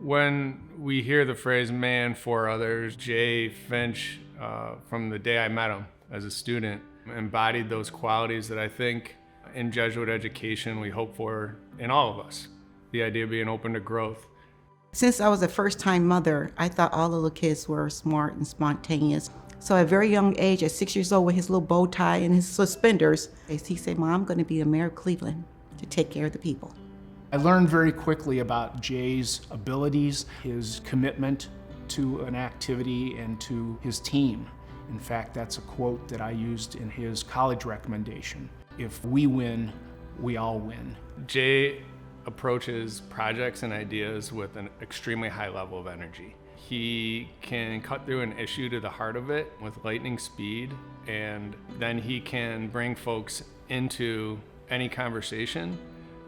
When we hear the phrase man for others, Jay Finch, from the day I met him as a student, embodied those qualities that I think in Jesuit education we hope for in all of us. The idea of being open to growth. Since I was a first-time mother, I thought all the little kids were smart and spontaneous. So at a very young age, at 6 years old with his little bow tie and his suspenders, he said, Mom, I'm going to be the mayor of Cleveland to take care of the people. I learned very quickly about Jay's abilities, his commitment to an activity, and to his team. In fact, that's a quote that I used in his college recommendation. If we win, we all win. Jay approaches projects and ideas with an extremely high level of energy. He can cut through an issue to the heart of it with lightning speed, and then he can bring folks into any conversation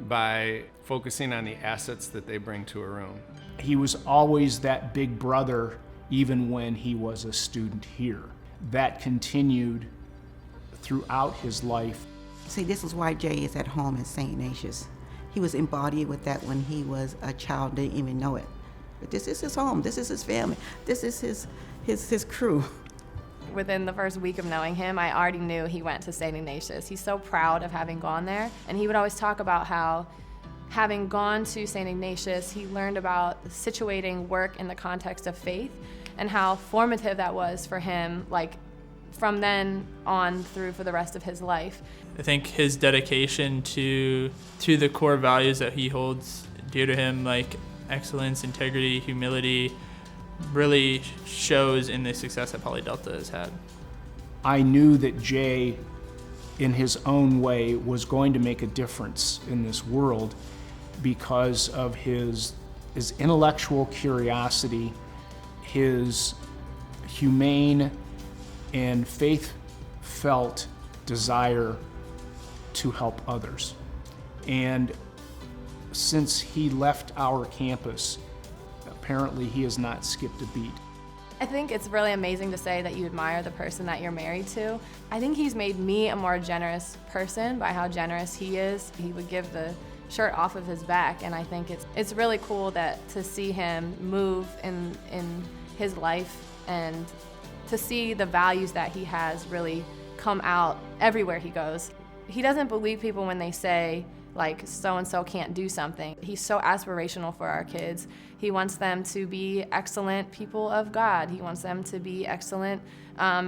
by focusing on the assets that they bring to a room. He was always that big brother even when he was a student here. That continued throughout his life. See, this is why Jay is at home at Saint Ignatius. He was embodied with that when he was a child, didn't even know it. But this is his home, this is his family, this is his crew. Within the first week of knowing him, I already knew he went to Saint Ignatius. He's so proud of having gone there. And he would always talk about how, having gone to Saint Ignatius, he learned about situating work in the context of faith and how formative that was for him, like from then on through for the rest of his life. I think his dedication to the core values that he holds dear to him, like excellence, integrity, humility, really shows in the success that Polydelta has had. I knew that Jay, in his own way, was going to make a difference in this world because of his intellectual curiosity, his humane and faith-felt desire to help others. And since he left our campus, apparently he has not skipped a beat. I think it's really amazing to say that you admire the person that you're married to. I think he's made me a more generous person by how generous he is. He would give the shirt off of his back, and I think it's really cool that to see him move in his life and to see the values that he has really come out everywhere he goes. He doesn't believe people when they say, like, so-and-so can't do something. He's so aspirational for our kids. He wants them to be excellent people of God. He wants them to be excellent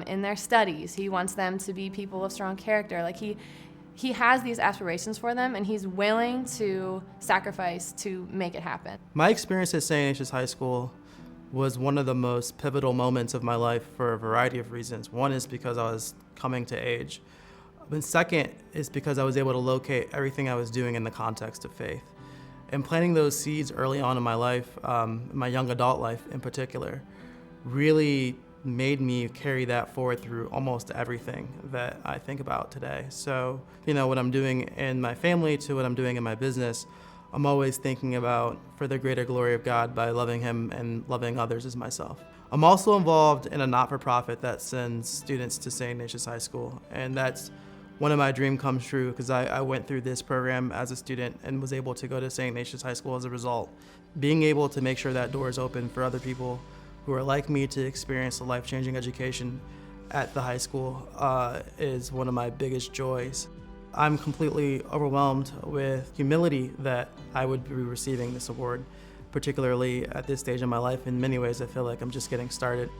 in their studies. He wants them to be people of strong character. Like he has these aspirations for them, and he's willing to sacrifice to make it happen. My experience at Saint Ignatius High School was one of the most pivotal moments of my life for a variety of reasons. One is because I was coming to age. And second is because I was able to locate everything I was doing in the context of faith. And planting those seeds early on in my life, my young adult life in particular, really made me carry that forward through almost everything that I think about today. So, what I'm doing in my family to what I'm doing in my business, I'm always thinking about for the greater glory of God by loving Him and loving others as myself. I'm also involved in a not-for-profit that sends students to Saint Ignatius High School, and that's one of my dreams comes true because I went through this program as a student and was able to go to Saint Ignatius High School as a result. Being able to make sure that door is open for other people who are like me to experience a life-changing education at the high school is one of my biggest joys. I'm completely overwhelmed with humility that I would be receiving this award, particularly at this stage in my life. In many ways, I feel like I'm just getting started.